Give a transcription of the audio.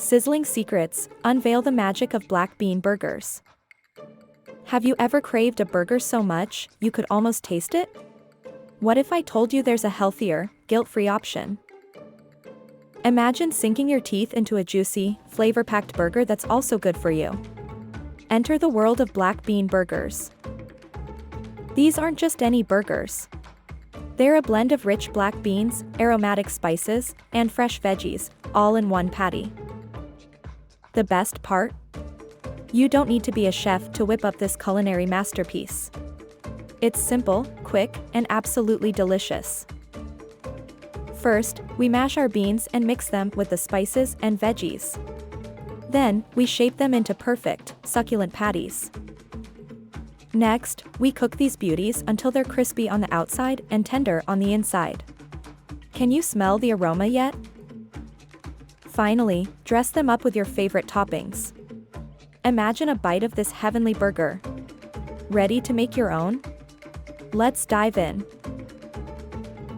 Sizzling secrets, unveil the magic of black bean burgers. Have you ever craved a burger so much, you could almost taste it? What if I told you there's a healthier, guilt-free option? Imagine sinking your teeth into a juicy, flavor-packed burger that's also good for you. Enter the world of black bean burgers. These aren't just any burgers. They're a blend of rich black beans, aromatic spices, and fresh veggies, all in one patty. The best part? You don't need to be a chef to whip up this culinary masterpiece. It's simple, quick, and absolutely delicious. First, we mash our beans and mix them with the spices and veggies. Then, we shape them into perfect, succulent patties. Next, we cook these beauties until they're crispy on the outside and tender on the inside. Can you smell the aroma yet? Finally, dress them up with your favorite toppings. Imagine a bite of this heavenly burger. Ready to make your own? Let's dive in.